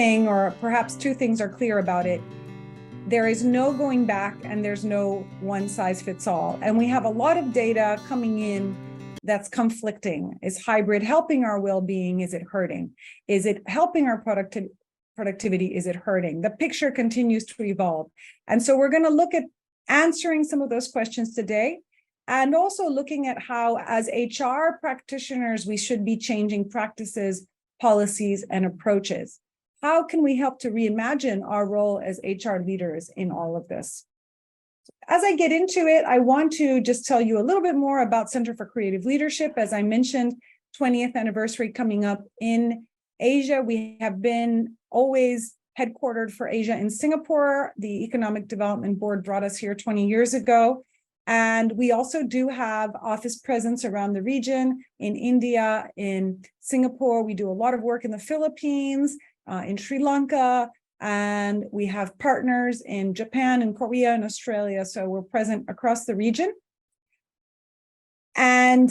thing, or perhaps two things are clear about it. There is no going back and there's no one size fits all. And we have a lot of data coming in that's conflicting. Is hybrid helping our well-being? Is it hurting? Is it helping our productivity? Is it hurting? The picture continues to evolve. And so we're going to look at answering some of those questions today, and also looking at how, as HR practitioners, we should be changing practices, policies, and approaches. How can we help to reimagine our role as HR leaders in all of this? As I get into it, I want to just tell you a little bit more about Center for Creative Leadership. As I mentioned, 20th anniversary coming up in Asia. We have been always headquartered for Asia in Singapore. The Economic Development Board brought us here 20 years ago. And we also do have office presence around the region, in India, in Singapore. We do a lot of work in the Philippines, in Sri Lanka, and we have partners in Japan and Korea and Australia. So we're present across the region. And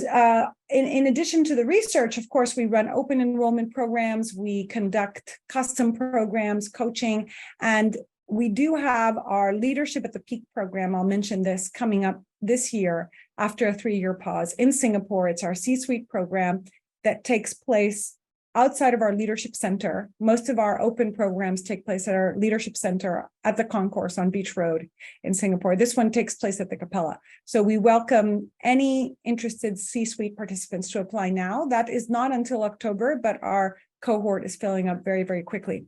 in addition to the research, of course, we run open enrollment programs. We conduct custom programs, coaching, and we do have our Leadership at the Peak program. I'll mention this coming up this year after a 3-year pause in Singapore. It's our C-suite program that takes place outside of our leadership center. Most of our open programs take place at our leadership center at the concourse on Beach Road in Singapore. This one takes place at the Capella. So we welcome any interested C-suite participants to apply now. That is not until October, but our cohort is filling up very, very quickly.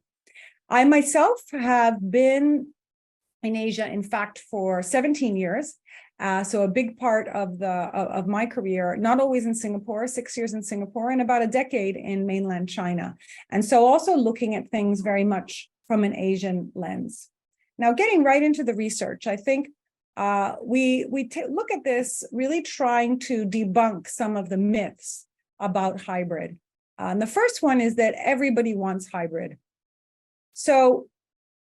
I myself have been in Asia, in fact, for 17 years. So a big part of my career, not always in Singapore, 6 years in Singapore, and about a decade in mainland China. And so also looking at things very much from an Asian lens. Now, getting right into the research, I think we look at this really trying to debunk some of the myths about hybrid. And the first one is that everybody wants hybrid. So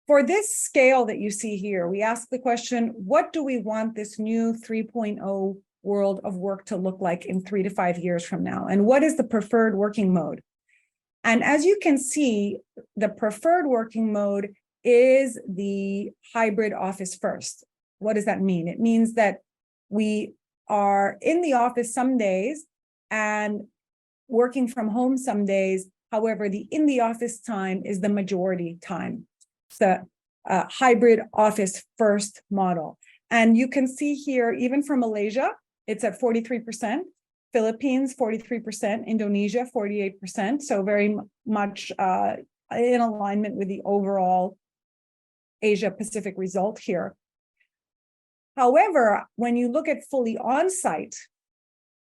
for this scale that you see here, we ask the question, what do we want this new 3.0 world of work to look like in 3 to 5 years from now? And what is the preferred working mode? And as you can see, the preferred working mode is the hybrid office first. What does that mean? It means that we are in the office some days and working from home some days. However, the in the office time is the majority time. It's the hybrid office first model. And you can see here, even for Malaysia, it's at 43%, Philippines, 43%, Indonesia, 48%. So very much in alignment with the overall Asia Pacific result here. However, when you look at fully on-site,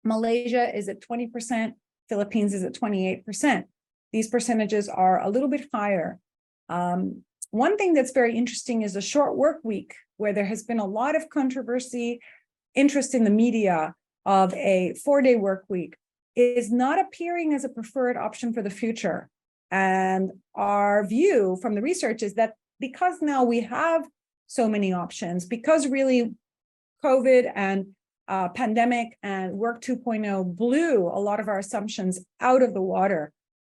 Malaysia is at 20%, Philippines is at 28%. These percentages are a little bit higher. One thing that's very interesting is a short work week, where there has been a lot of controversy, interest in the media of a 4-day work week, is not appearing as a preferred option for the future. And our view from the research is that because now we have so many options, because really COVID and pandemic and Work 2.0 blew a lot of our assumptions out of the water,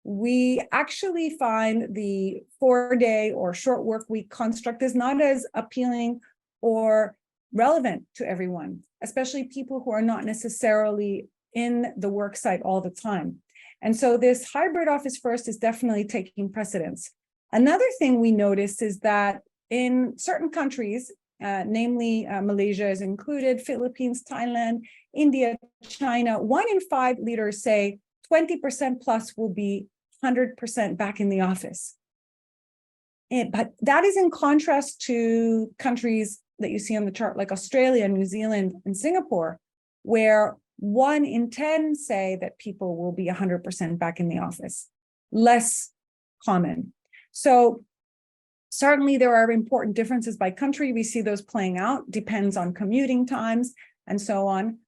we actually find the 4-day or short work week construct is not as appealing or relevant to everyone, especially people who are not necessarily in the work site all the time. And so this hybrid office first is definitely taking precedence. Another thing we noticed is that in certain countries, namely Malaysia is included, Philippines, Thailand, India, China, 1 in 5 leaders say 20% plus will be 100% back in the office. But that is in contrast to countries that you see on the chart, like Australia, New Zealand, and Singapore, where 1 in 10 say that people will be 100% back in the office. Less common. So certainly there are important differences by country. We see those playing out, depends on commuting times and so on.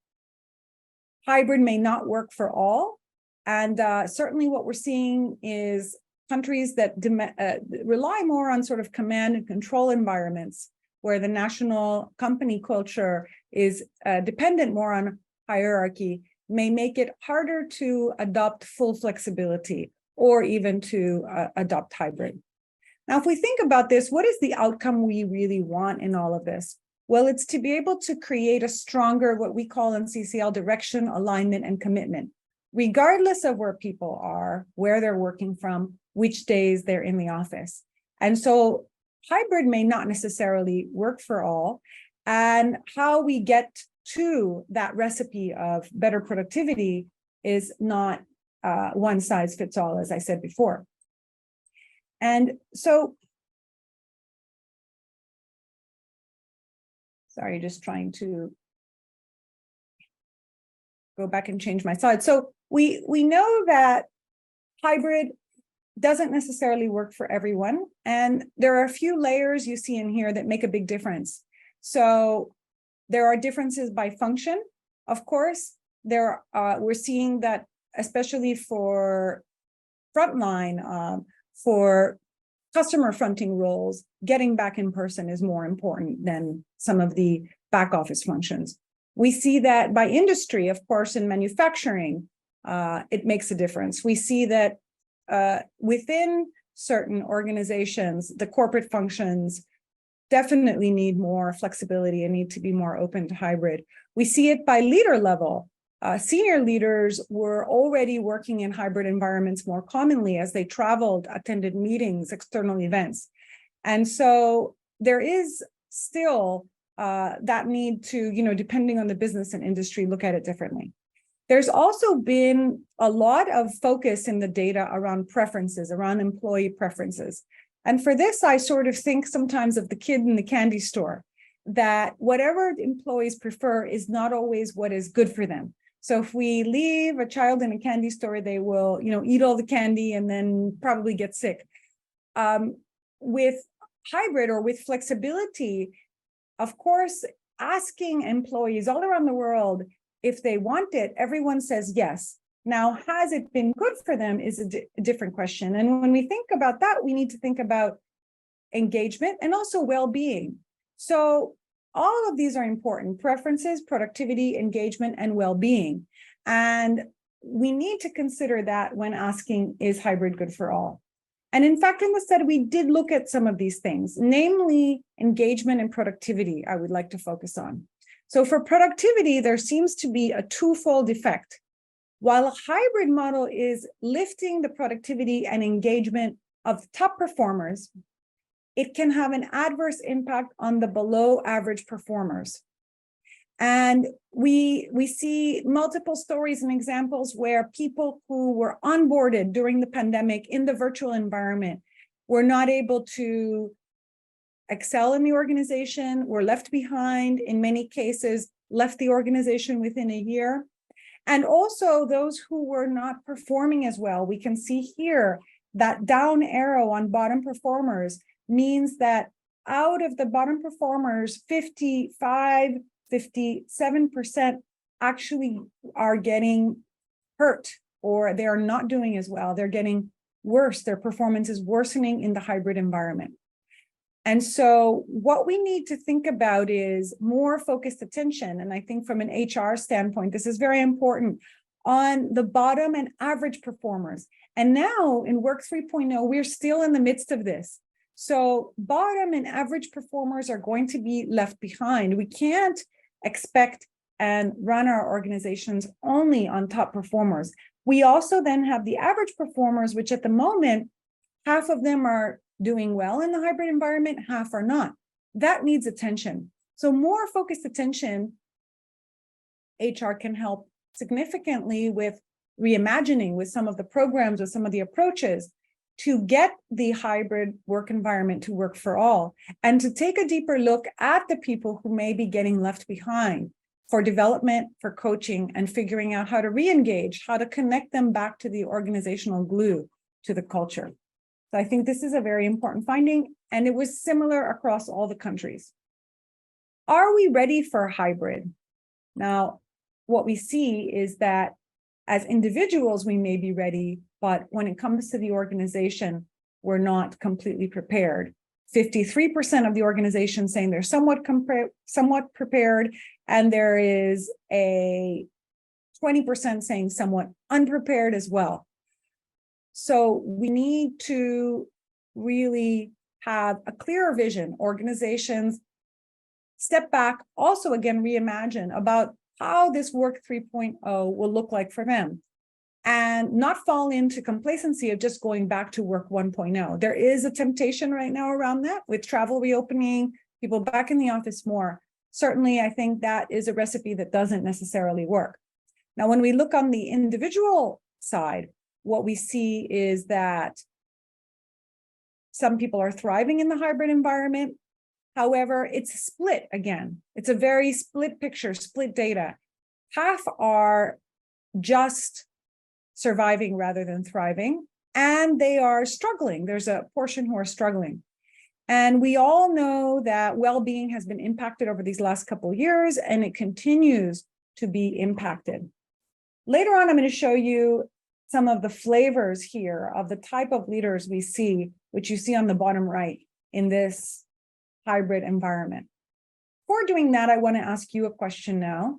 Hybrid may not work for all. And certainly what we're seeing is countries that rely more on sort of command and control environments, where the national company culture is dependent more on hierarchy, may make it harder to adopt full flexibility or even to adopt hybrid. Now, if we think about this, what is the outcome we really want in all of this? Well, it's to be able to create a stronger, what we call in CCL, direction, alignment, and commitment, regardless of where people are, where they're working from, which days they're in the office. And so hybrid may not necessarily work for all. And how we get to that recipe of better productivity is not one size fits all, as I said before. And so, sorry, just trying to go back and change my slide. So we know that hybrid doesn't necessarily work for everyone. And there are a few layers you see in here that make a big difference. So there are differences by function. Of course, we're seeing that, especially for frontline, for customer fronting roles, getting back in person is more important than some of the back office functions. We see that by industry, of course, in manufacturing, it makes a difference. We see that within certain organizations, the corporate functions definitely need more flexibility and need to be more open to hybrid. We see it by leader level. Senior leaders were already working in hybrid environments more commonly as they traveled, attended meetings, external events. And so there is still that need to, depending on the business and industry, look at it differently. There's also been a lot of focus in the data around preferences, around employee preferences. And for this, I sort of think sometimes of the kid in the candy store, that whatever employees prefer is not always what is good for them. So if we leave a child in a candy store, they will, eat all the candy and then probably get sick. With hybrid or with flexibility, of course, asking employees all around the world if they want it, everyone says yes. Now, has it been good for them is a different question. And when we think about that, we need to think about engagement and also well-being. So all of these are important: preferences, productivity, engagement, and well-being. And we need to consider that when asking, is hybrid good for all? And in fact, in the study, we did look at some of these things, namely engagement and productivity, I would like to focus on. So for productivity, there seems to be a twofold effect. While a hybrid model is lifting the productivity and engagement of top performers, it can have an adverse impact on the below average performers. And we see multiple stories and examples where people who were onboarded during the pandemic in the virtual environment were not able to excel in the organization, were left behind, in many cases, left the organization within a year. And also those who were not performing as well. We can see here that down arrow on bottom performers means that out of the bottom performers, 57% actually are getting hurt, or they are not doing as well. They're getting worse. Their performance is worsening in the hybrid environment. And so what we need to think about is more focused attention. And I think from an HR standpoint, this is very important, on the bottom and average performers. And now in Work 3.0, we're still in the midst of this. So bottom and average performers are going to be left behind. We can't expect and run our organizations only on top performers. We also then have the average performers, which at the moment, half of them are doing well in the hybrid environment, half are not. That needs attention. So more focused attention, HR can help significantly with reimagining, with some of the programs, with some of the approaches to get the hybrid work environment to work for all, and to take a deeper look at the people who may be getting left behind for development, for coaching, and figuring out how to re-engage, how to connect them back to the organizational glue, to the culture. So I think this is a very important finding, and it was similar across all the countries. Are we ready for hybrid? Now, what we see is that as individuals, we may be ready, but when it comes to the organization, we're not completely prepared. 53% of the organization saying they're somewhat prepared, and there is a 20% saying somewhat unprepared as well. So we need to really have a clearer vision. Organizations step back, also again, reimagine about how this work 3.0 will look like for them, and not fall into complacency of just going back to work 1.0. There is a temptation right now around that with travel reopening, people back in the office more. Certainly, I think that is a recipe that doesn't necessarily work. Now, when we look on the individual side, what we see is that some people are thriving in the hybrid environment. However, it's split again. It's a very split picture, split data. Half are just surviving rather than thriving, and they are struggling. There's a portion who are struggling. And we all know that well-being has been impacted over these last couple of years, and it continues to be impacted. Later on, I'm going to show you some of the flavors here of the type of leaders we see, which you see on the bottom right in this hybrid environment. Before doing that, I want to ask you a question now.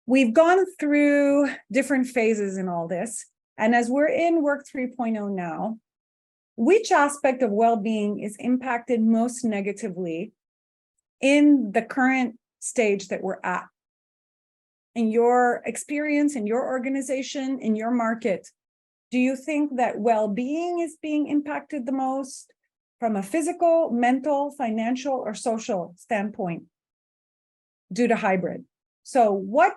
We've gone through different phases in all this, and as we're in Work 3.0 now, which aspect of well-being is impacted most negatively in the current stage that we're at? In your experience, in your organization, in your market, do you think that well-being is being impacted the most from a physical, mental, financial, or social standpoint due to hybrid? So what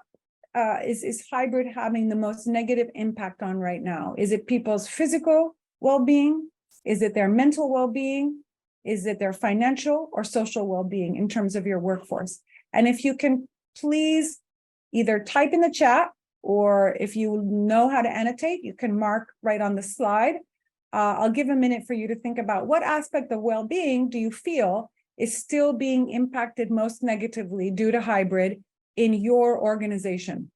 is hybrid having the most negative impact on right now? Is it people's physical well-being? Is it their mental well-being? Is it their financial or social well-being in terms of your workforce? And if you can please either type in the chat, or if you know how to annotate, you can mark right on the slide. I'll give a minute for you to think about what aspect of well-being do you feel is still being impacted most negatively due to hybrid in your organization.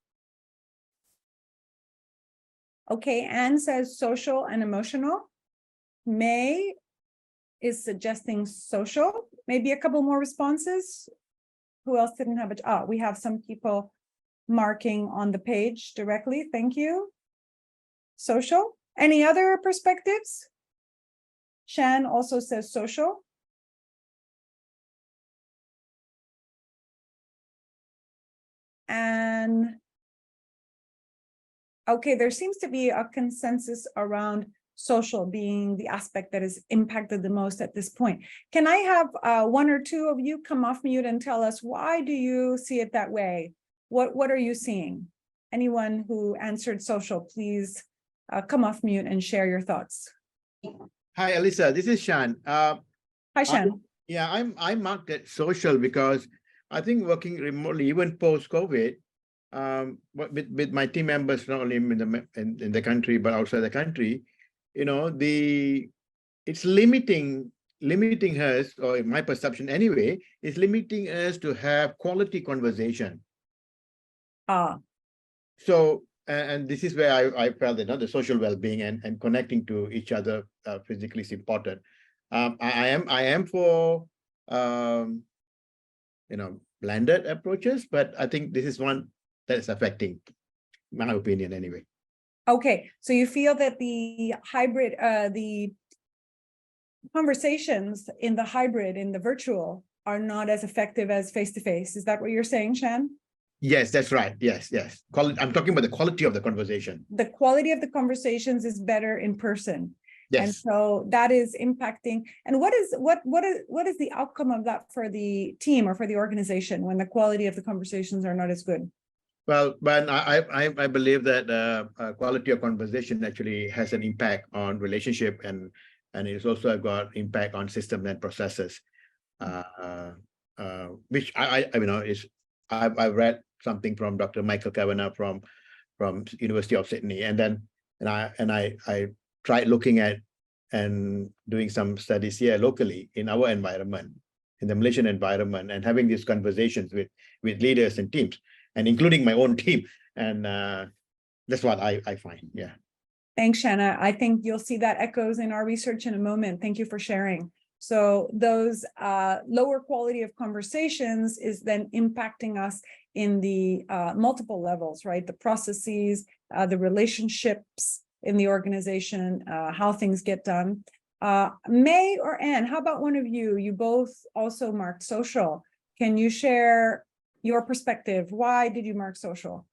Okay, Anne says social and emotional. May is suggesting social. Maybe a couple more responses. Who else didn't have it? Oh, we have some people marking on the page directly. Thank you. Social. Any other perspectives? Shan also says social. And okay, there seems to be a consensus around social being the aspect that is impacted the most at this point. Can I have one or two of you come off mute and tell us, why do you see it that way? What are you seeing? Anyone who answered social, please come off mute and share your thoughts. Hi, Alyssa. This is Shan. Hi, Shan. I marked it social because I think working remotely, even post-COVID, with my team members, not only in the country but outside the country, you know, it's limiting us, or in my perception anyway, is limiting us to have quality conversation. So, and this is where I felt that the social well-being and connecting to each other physically is important. I am for blended approaches, but I think this is one that is affecting my opinion anyway. Okay, so you feel that the hybrid, the conversations in the hybrid, in the virtual, are not as effective as face-to-face. Is that what you're saying, Shan? Yes, that's right. Yes. I'm talking about the quality of the conversation. The quality of the conversations is better in person. Yes. And so that is impacting. And what is the outcome of that for the team or for the organization when the quality of the conversations are not as good? Well, but I believe that quality of conversation actually has an impact on relationship, and it's also got impact on systems and processes, which I've read something from Dr. Michael Kavanagh from University of Sydney, and I tried looking at and doing some studies here locally in our environment, in the Malaysian environment, and having these conversations with leaders and teams, and including my own team, and that's what I find. Yeah. Thanks, Shanna. I think you'll see that echoes in our research in a moment. Thank you for sharing. So those lower quality of conversations is then impacting us in the multiple levels, right? The processes, the relationships in the organization, how things get done. May or Anne, how about one of you? You both also marked social. Can you share your perspective? Why did you mark social?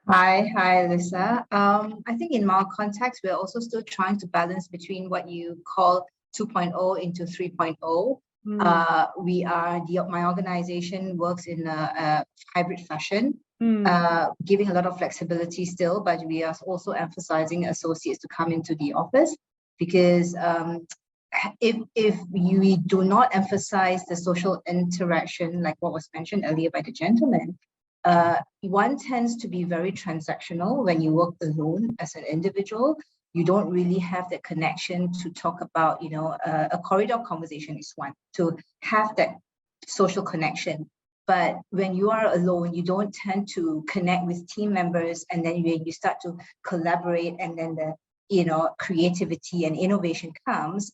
Hi, Lisa. I think in my context, we're also still trying to balance between what you call 2.0 into 3.0. My organization works in a hybrid fashion, giving a lot of flexibility still, but we are also emphasizing associates to come into the office because if we do not emphasize the social interaction, like what was mentioned earlier by the gentleman, one tends to be very transactional when you work alone as an individual. You don't really have that connection to talk about, a corridor conversation is one, to have that social connection. But when you are alone, you don't tend to connect with team members, and then when you start to collaborate, and then the creativity and innovation comes.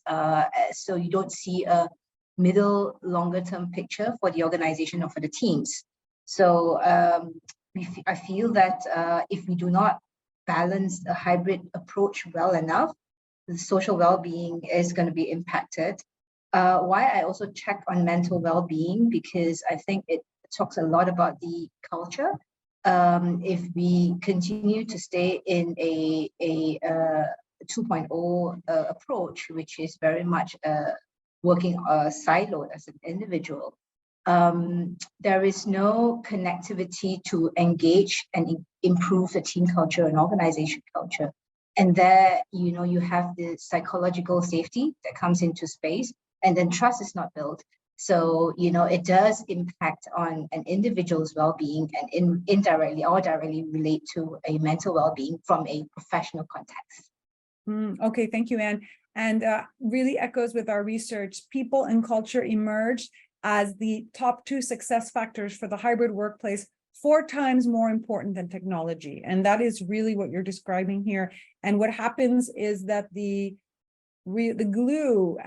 So you don't see a middle, longer term picture for the organization or for the teams. So I feel that if we do not balance a hybrid approach well enough, the social well-being is going to be impacted. Why I also check on mental well-being, because I think it talks a lot about the culture. If we continue to stay in a 2.0 approach, which is very much working siloed as an individual, there is no connectivity to engage and improve the team culture and organization culture. And there, you have the psychological safety that comes into space, and then trust is not built. So, it does impact on an individual's well-being and indirectly or directly relate to a mental well-being from a professional context. Okay, thank you, Anne. And really echoes with our research. People and culture emerged as the top 2 success factors for the hybrid workplace, 4 times more important than technology. And that is really what you're describing here. And what happens is that the glue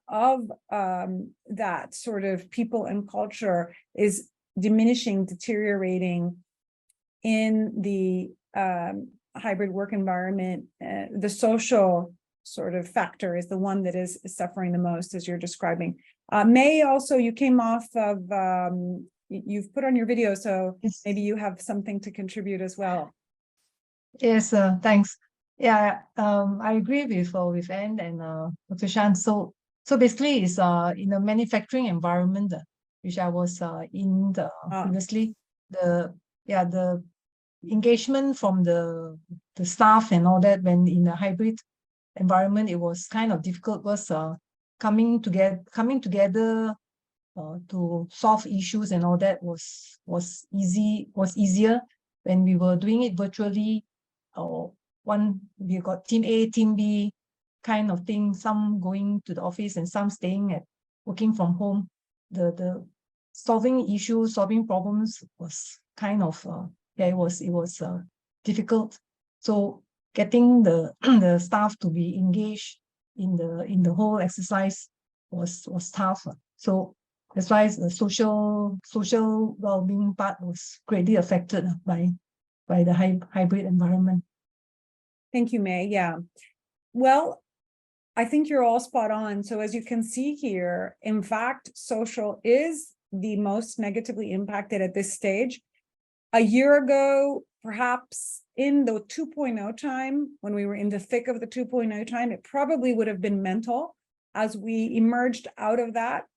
of that sort of people and culture is diminishing, deteriorating in the hybrid work environment. The social sort of factor is the one that is suffering the most, as you're describing. May, also, you came off of, you've put on your video, so maybe you have something to contribute as well. Yes, thanks. Yeah, I agree with Anne and Dr. Shan. So basically, it's in a manufacturing environment, which I was in previously. The engagement from the staff and all that, when in a hybrid environment, it was kind of difficult. Was coming together to solve issues and all that was easier when we were doing it virtually. We got team A, team B kind of thing, some going to the office and some working from home. The solving issues, solving problems was kind of it was difficult. So getting the the staff to be engaged in the whole exercise was tough. So that's why the social well-being part was greatly affected by the hybrid environment. Thank you, May. Yeah. Well, I think you're all spot on. So as you can see here, in fact, social is the most negatively impacted at this stage. A year ago, perhaps in the 2.0 time, when we were in the thick of the 2.0 time, it probably would have been mental. As we emerged out of that,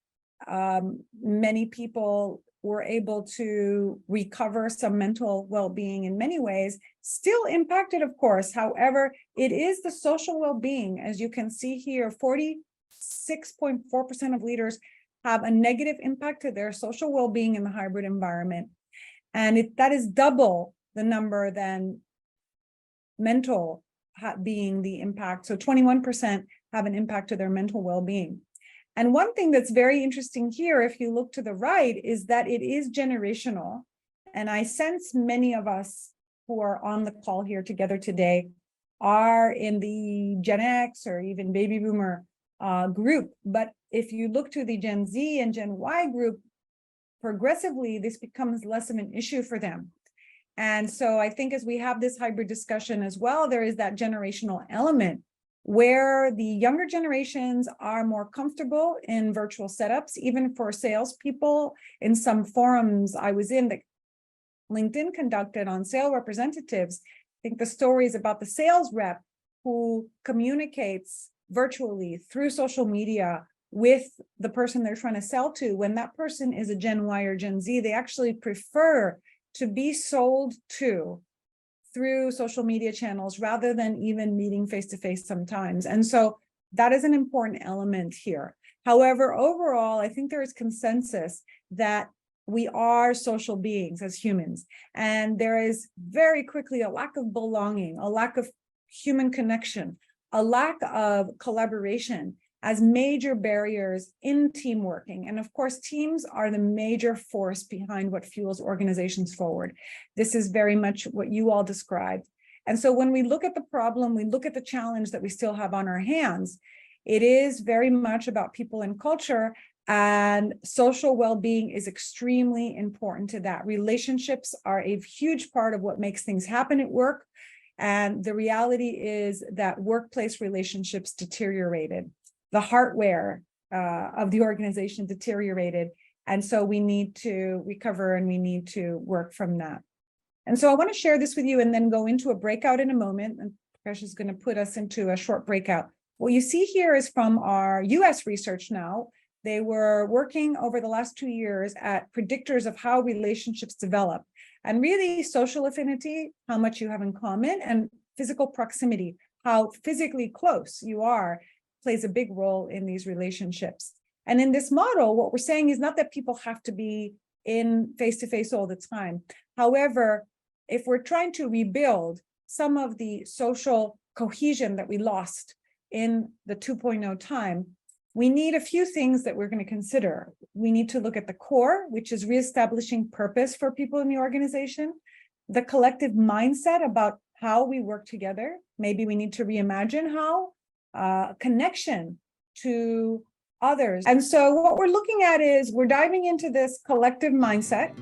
many people were able to recover some mental well-being in many ways, still impacted, of course. However, it is the social well-being. As you can see here, 46.4% of leaders have a negative impact to their social well-being in the hybrid environment. And that is double the number than mental being the impact. So 21% have an impact to their mental well-being. And one thing that's very interesting here, if you look to the right, is that it is generational. And I sense many of us who are on the call here together today are in the Gen X or even baby boomer group. But if you look to the Gen Z and Gen Y group, progressively, this becomes less of an issue for them. And so I think as we have this hybrid discussion as well, there is that generational element where the younger generations are more comfortable in virtual setups, even for salespeople. In some forums I was in that LinkedIn conducted on sales representatives, I think the story is about the sales rep who communicates virtually through social media with the person they're trying to sell to. When that person is a Gen Y or Gen Z, they actually prefer to be sold to through social media channels rather than even meeting face-to-face sometimes. And so that is an important element here. However, overall, I think there is consensus that we are social beings as humans, and there is very quickly a lack of belonging, a lack of human connection, a lack of collaboration as major barriers in team working. And of course, teams are the major force behind what fuels organizations forward. This is very much what you all described. And so when we look at the problem, we look at the challenge that we still have on our hands, it is very much about people and culture, and social well-being is extremely important to that. Relationships are a huge part of what makes things happen at work. And the reality is that workplace relationships deteriorated. The hardware of the organization deteriorated. And so we need to recover and we need to work from that. And so I want to share this with you and then go into a breakout in a moment. And Prakash is going to put us into a short breakout. What you see here is from our US research now. They were working over the last 2 years at predictors of how relationships develop. And really social affinity, how much you have in common, and physical proximity, how physically close you are, plays a big role in these relationships. And in this model, what we're saying is not that people have to be in face-to-face all the time. However, if we're trying to rebuild some of the social cohesion that we lost in the 2.0 time, we need a few things that we're going to consider. We need to look at the core, which is reestablishing purpose for people in the organization, the collective mindset about how we work together. Maybe we need to reimagine how, connection to others. And so what we're looking at is we're diving into this collective mindset,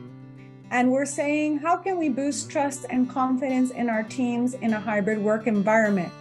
and we're saying, how can we boost trust and confidence in our teams in a hybrid work environment?